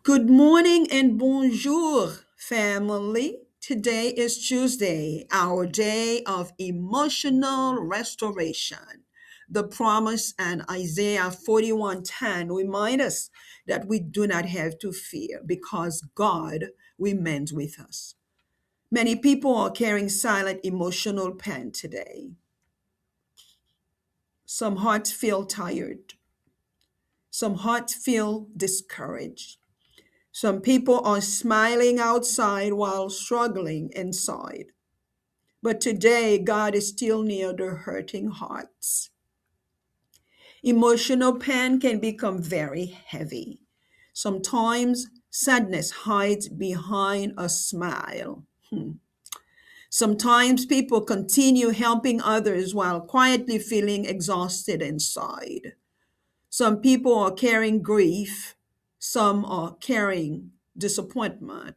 Good morning and bonjour, family. Today is Tuesday, our day of emotional restoration. The promise and Isaiah 41:10 remind us that we do not have to fear because God remains with us. Many people are carrying silent emotional pain today. Some hearts feel tired. Some hearts feel discouraged. Some people are smiling outside while struggling inside. But today, God is still near their hurting hearts. Emotional pain can become very heavy. Sometimes sadness hides behind a smile. Sometimes people continue helping others while quietly feeling exhausted inside. Some people are carrying grief, some are carrying disappointment.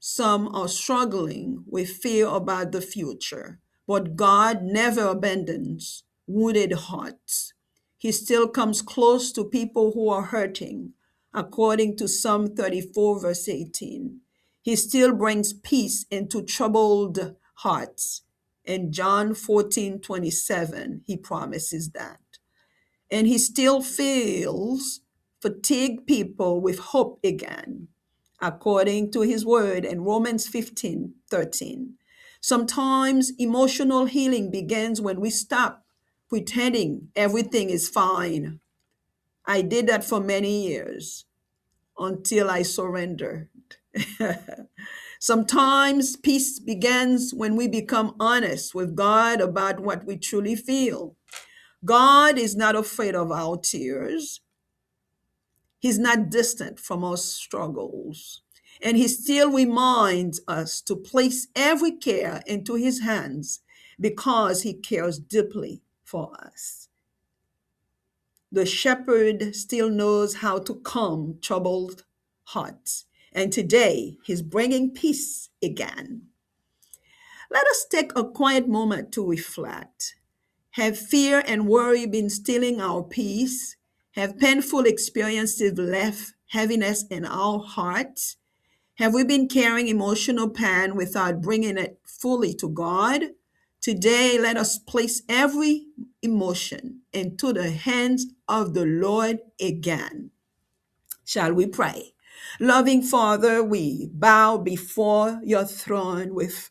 Some are struggling with fear about the future, but God never abandons wounded hearts. He still comes close to people who are hurting, according to Psalm 34, verse 18. He still brings peace into troubled hearts. In John 14:27, he promises that. And he still fills fatigued people with hope again, according to his word in Romans 15:13. Sometimes emotional healing begins when we stop pretending everything is fine. I did that for many years until I surrendered. Sometimes peace begins when we become honest with God about what we truly feel. God is not afraid of our tears. He's not distant from our struggles. And he still reminds us to place every care into his hands because he cares deeply for us. The shepherd still knows how to calm troubled hearts. And today he's bringing peace again. Let us take a quiet moment to reflect. Have fear and worry been stealing our peace? Have painful experiences left heaviness in our hearts? Have we been carrying emotional pain without bringing it fully to God? Today, let us place every emotion into the hands of the Lord again. Shall we pray? Loving Father, we bow before your throne with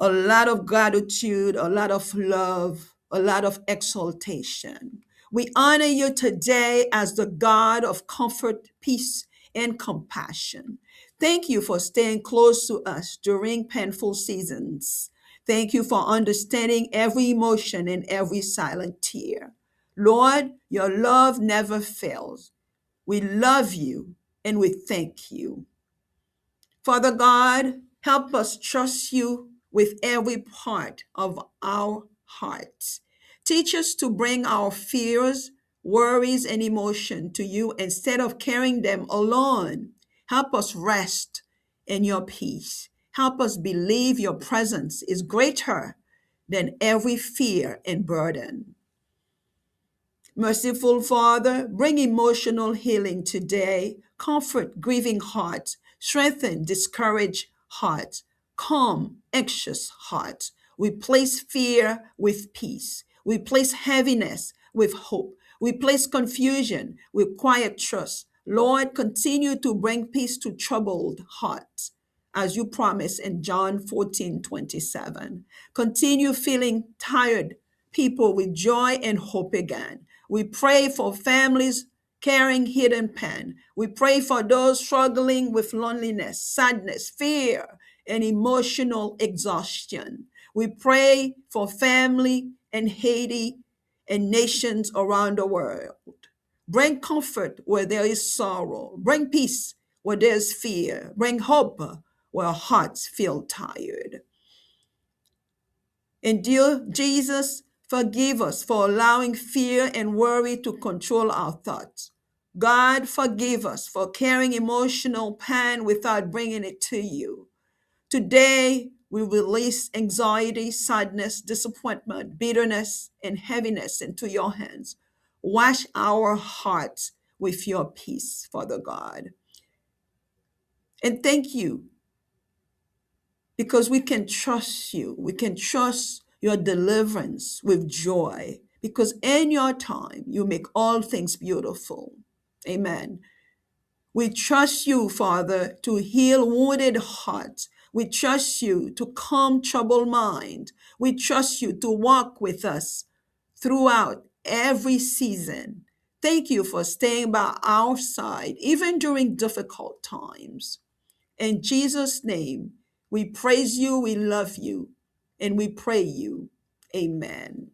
a lot of gratitude, a lot of love, a lot of exaltation. We honor you today as the God of comfort, peace, and compassion. Thank you for staying close to us during painful seasons. Thank you for understanding every emotion and every silent tear. Lord, your love never fails. We love you and we thank you. Father God, help us trust you with every part of our hearts. Teach us to bring our fears, worries, and emotion to you instead of carrying them alone. Help us rest in your peace. Help us believe your presence is greater than every fear and burden. Merciful Father, bring emotional healing today. Comfort grieving hearts, strengthen discouraged hearts, calm anxious hearts. Replace fear with peace. Replace heaviness with hope. Replace confusion with quiet trust. Lord, continue to bring peace to troubled hearts, as you promised in John 14:27. Continue feeling tired people with joy and hope again. We pray for families carrying hidden pain. We pray for those struggling with loneliness, sadness, fear, and emotional exhaustion. We pray for family in Haiti and nations around the world. Bring comfort where there is sorrow. Bring peace where there's fear. Bring hope where hearts feel tired. And dear Jesus, forgive us for allowing fear and worry to control our thoughts. God, forgive us for carrying emotional pain without bringing it to you. Today, we release anxiety, sadness, disappointment, bitterness, and heaviness into your hands. Wash our hearts with your peace, Father God. And thank you because we can trust you. We can trust your deliverance with joy because in your time, you make all things beautiful. Amen. We trust you, Father, to heal wounded hearts. We trust you to calm troubled mind. We trust you to walk with us throughout every season. Thank you for staying by our side, even during difficult times. In Jesus' name, we praise you, we love you, and we pray you. Amen.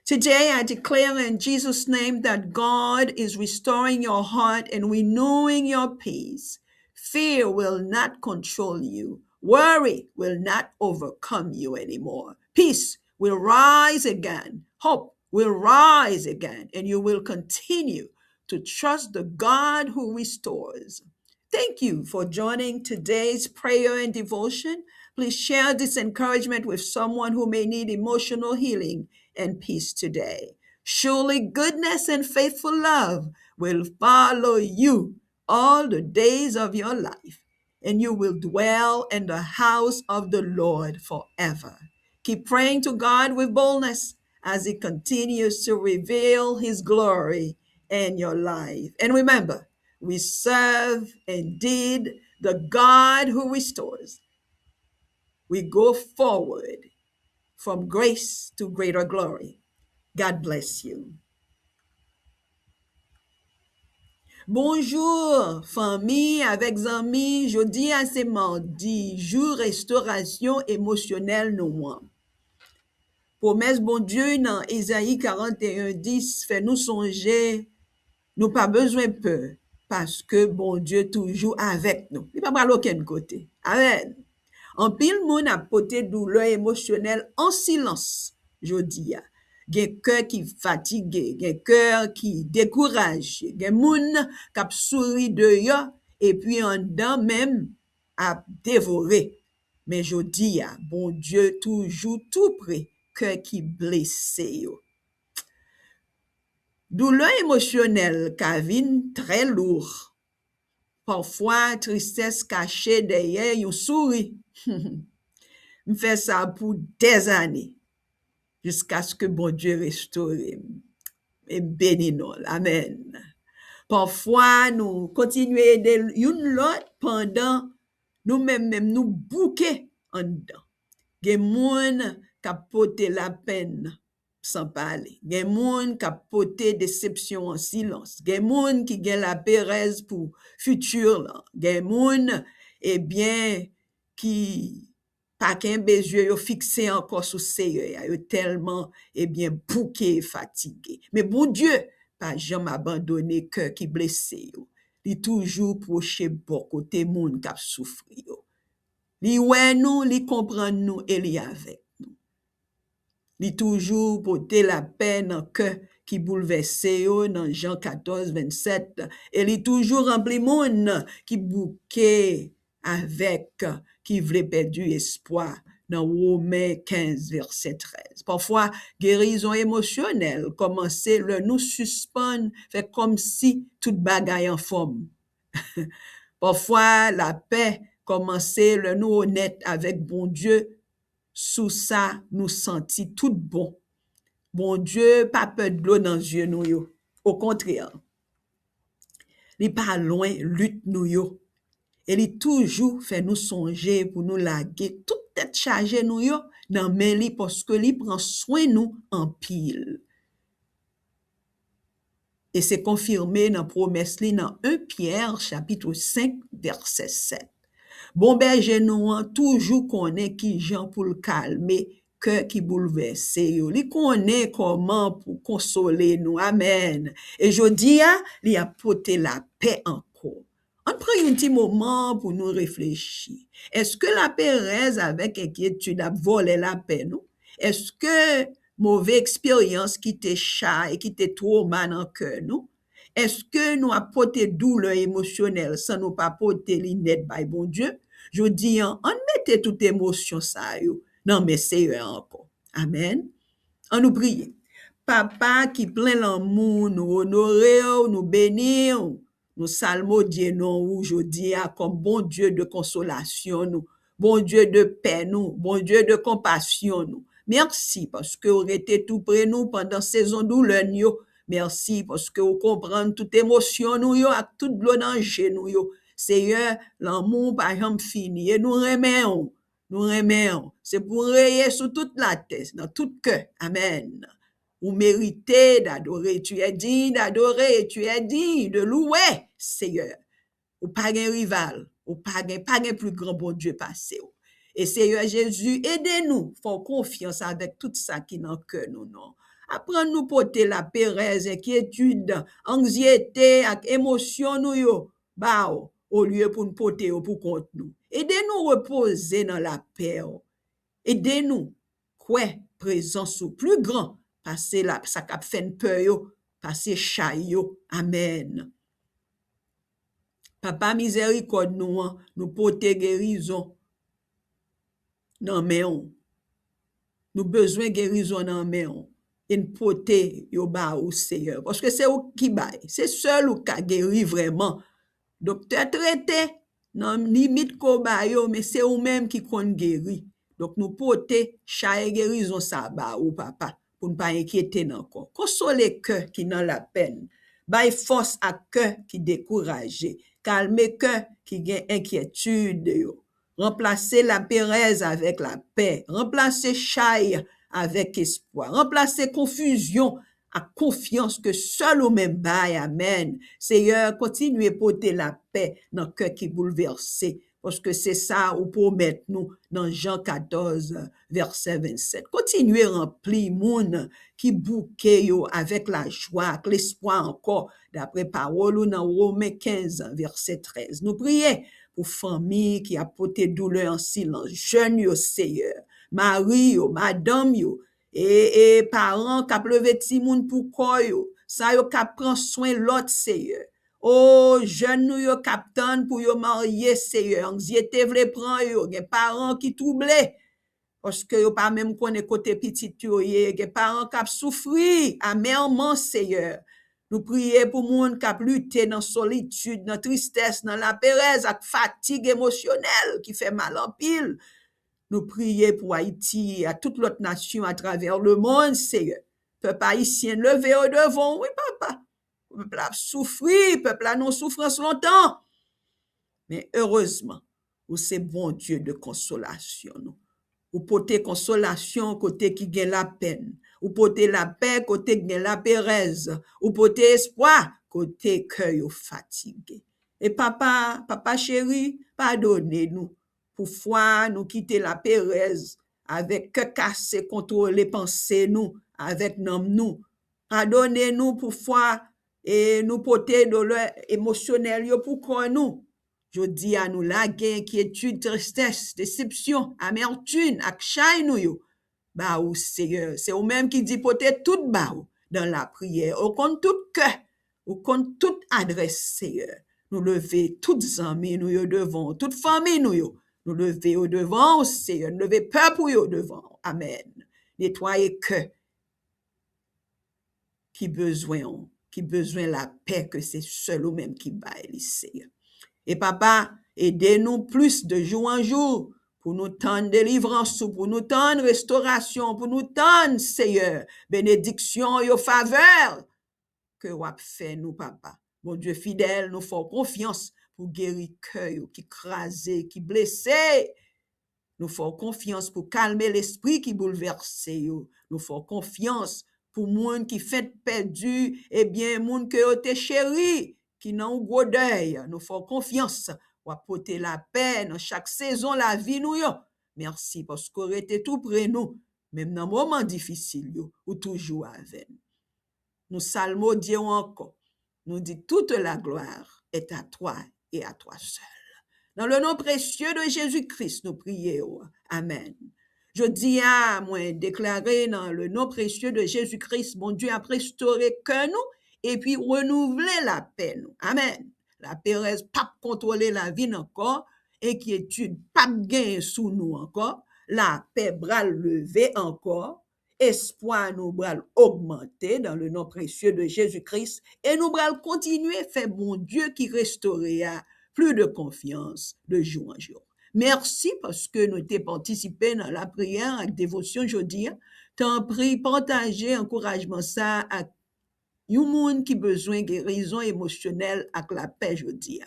Today, I declare in Jesus' name that God is restoring your heart and renewing your peace. Fear will not control you. Worry will not overcome you anymore. Peace will rise again. Hope will rise again, and you will continue to trust the God who restores. Thank you for joining today's prayer and devotion. Please share this encouragement with someone who may need emotional healing and peace today. Surely goodness and faithful love will follow you all the days of your life, and you will dwell in the house of the Lord forever. Keep praying to God with boldness as He continues to reveal His glory in your life. And remember, we serve indeed the God who restores. We go forward from grace to greater glory. God bless you. Bonjour, famille avec amis. Jeudi à c'est mardi, jour restauration émotionnelle nous. Promesse bon Dieu dans Isaïe 41:10 fait nous songer, nous pas besoin peur parce que bon Dieu toujours avec nous. Il pas à aucun côté. Amen. En pile moun a poté douleur émotionnelle en silence, jodi a. Gen cœur qui fatigué, gen cœur qui découragé, gen moun k'ap souri de yo et puis en dedans même a dévoré. Mais jodi a, bon Dieu toujours tout près, cœur qui blessé yo. Douleur émotionnelle ka vin très lourd. Parfois tristesse cachée derrière yon sourire. Je fais ça pour des années, jusqu'à ce que bon Dieu restaure et bénisse nous. Amen. Parfois, nous continuons aider une l'autre pendant nous-mêmes nous bouquer en dedans. Gen moun qui porté la peine sans parler. Gen moun qui porté déception en silence. Gen moun qui gen la pérez pour futur là. Gen moun eh bien qui pas qu'un yeux yo fixé encore sur sérieux, yo tellement eh bien bouqué et fatigué. Mais bon Dieu pas jamais abandonné cœur qui blessé yo. Li toujours proche bon côté moun qui souffri yo. Li wè nous, li comprend nous et li avec nous. Li toujours porter la peine en cœur qui bouleverse yo dans Jean 14:27 et li toujours rempli moun qui bouqué avec qui voulait perdre espoir dans Romains 15:13. Parfois, guérison émotionnelle commencer le nous suspend, fait comme si toute bagaille en forme. Parfois, la paix commencer le nous honnête avec bon Dieu, sous ça nous sentit tout bon. Bon Dieu, pas peur de l'eau dans les yeux nous yo. Au contraire, il pas loin lutte nous yo. Et il toujours fait nous songer pour nous laguer toute tête chargée nous yo dans main li parce que il prend soin nous en pile. Et c'est confirmé dans promesse li dans 1 Pierre chapitre 5 verset 7. Bon berger nous toujours connaît qui Jean pour le calmer cœur qui bouleverse yo. Li connaît comment pour consoler nous. Amen. Et jodi a li apporter la paix encore. On prend un petit moment pour nous réfléchir. Est-ce que la paix reste avec inquiétude a volé la paix nous? Est-ce que mauvaise expérience qui te chat et qui te trauma dans cœur nous? Est-ce que nous apporter douleur émotionnelle sans nous pas porter l'inette by bon Dieu? Je dis, on mette toute émotion ça yo. Non, mais c'est encore. Amen. On nous prie. Papa qui plein l'amour, nous honorer, nous bénir, Nous salmodions nous aujourd'hui comme bon Dieu de consolation, nous, bon Dieu de paix, nous, bon Dieu de compassion, nous. Merci parce que vous été tout près nous pendant saison douleur nous. Merci parce que vous comprenez toute émotion nous yo, avec toute le danger nous yo. Seigneur, l'amour par exemple fini et nous remercions. Nous remercions. C'est pour rayer sur toute la tête, dans tout cœur. Amen. Vous méritez d'adorer. Tu es digne d'adorer. Tu es digne de louer, Seigneur. Ou pas un rival. Ou pas un plus grand bon Dieu passé. Et Seigneur Jésus, aidez-nous. Faut confiance avec tout ça qui n'en que nous, non. Apprends-nous porter la pérèse, inquiétude, anxiété, avec émotion, nous, yo. Bah, au lieu pour nous porter pour contre nous. Aidez-nous reposer dans la paix. Aidez-nous, quoi, présence au plus grand, passer là, ça cap fait peur yo, passer chayo. Amen. Papa miséricorde nous, nous porter guérison dans main. Nous besoin guérison dans main. Et nous porter yo ba au Seigneur parce que c'est ou qui bail, c'est seul ou qui guérit vraiment. Docteur traité non limite ko ba yo mais c'est ou même qui kon guéri. Donc nous porter chaque guérison ça ba ou papa pour ne pas inquiéter encore. Consoler cœur qui dans la peine. Bail force à cœur qui découragé. Calmer cœur qui gain inquiétude yo. Remplacer la pérèse avec la paix. Remplacer chaille avec espoir. Remplacer confusion à confiance que seul au même bail. Amen. Seigneur, continuez à porter la paix dans le cœur qui est bouleversé. Parce que c'est ça ou pour mettre nous dans Jean 14, verset 27. Continuez à remplir moun qui bouquet yo avec la joie, avec l'espoir encore, d'après parole ou dans Romains 15, verset 13. Nous prions pour famille qui a porté douleur en silence, jeunes yo Seigneur, mari yo, madame yo, et parents qui a levé ti moun pour quoi yo, ça yo qui prend soin l'autre Seigneur. Oh, jeunes nous yo captain pour yo marier Seigneur, anxiété vle prend yo, gen parents qui troublé parce que yo pas même connaît côté petit yo, gen parents qui souffri amèrement Seigneur. Nous prions pour moun qui a lutté dans solitude, dans tristesse, dans la pérèse, avec fatigue émotionnelle qui fait mal en pile. Nous prions pour Haïti, à toute l'autre nation à travers le monde, Seigneur. Peuple haïtien, levez au devant, oui, papa. Peuple a souffri, peuple a non souffrance longtemps. Mais heureusement, vous c'est bon Dieu de consolation. Vous portez consolation côté qui gagne la peine. Vous portez la paix côté qui gagne la pérèse. Vous portez espoir côté cœur fatigué. Et papa chéri, pardonnez-nous. Pour foi, nous quitter la pérèse avec cœur cassé, contrôler pensées nous, avec nous. Pardonnez-nous pour foi et nous porter douleur émotionnelle pour quoi nous. Je dis à nous la inquiétude, tristesse, déception, amertume, ak chay nous yo. Bah ou Seigneur, c'est ou même qui dit porter tout bas dans la prière, au compte tout cœur, au compte toute adresse Seigneur. Nous lever toutes amis nous yo devant, toute famille nous yo. Nous lever au devant Seigneur, nous lever peuple yo devant. Amen. Nettoyer cœur qui besoin la paix que c'est seul ou même qui baille Seigneur. Et papa, aidez-nous plus de jour en jour pour nous tendre délivrance, pour nous tendre restauration, pour nous tendre, Seigneur, bénédiction et faveur que vous avez fait nous, papa. Bon Dieu fidèle, nous faisons confiance pour guérir cœur qui crasé, qui blessé. Nous faisons confiance pour calmer l'esprit qui bouleversé. Nous faisons confiance pour monde qui fait perdu, eh bien, monde que vous chéri, qui n'ont gros deuil. Nous faisons confiance pour apporter la paix dans chaque saison la vie nous yo. Merci parce que vous êtes tout près nous, même dans moments difficiles yo, ou toujours avec nous. Nous salmodions encore. Nous dit toute la gloire est à toi et à toi seul. Dans le nom précieux de Jésus-Christ, nous prions. Amen. Je dis à moi déclarer dans le nom précieux de Jésus-Christ, mon Dieu a restauré que nous et puis renouveler la paix. Nous. Amen. La pérèse, pas contrôler la vie encore, inquiétude, pas gain sous nous encore, la paix bras levé encore, espoir nous bral augmenter dans le nom précieux de Jésus-Christ et nous bral continuer faire bon Dieu qui restaurer plus de confiance de jour en jour. Merci parce que nous t'ai participé dans la prière avec dévotion aujourd'hui. T'en prie, partager encouragement ça à un monde qui besoin de guérison émotionnelle avec la paix aujourd'hui.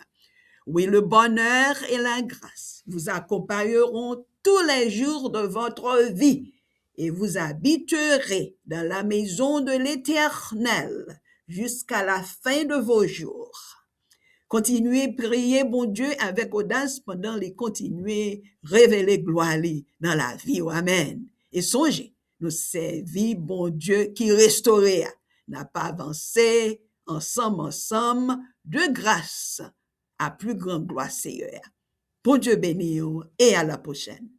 Oui, le bonheur et la grâce vous accompagneront tous les jours de votre vie et vous habiterez dans la maison de l'Éternel jusqu'à la fin de vos jours. Continuez à prier, bon Dieu, avec audace pendant les continuer révéler gloire dans la vie. Amen. Et songez, nous servir, bon Dieu, qui restaure, n'a pas avancé ensemble, de grâce à plus grande gloire, Seigneur. Bon Dieu béni et à la prochaine.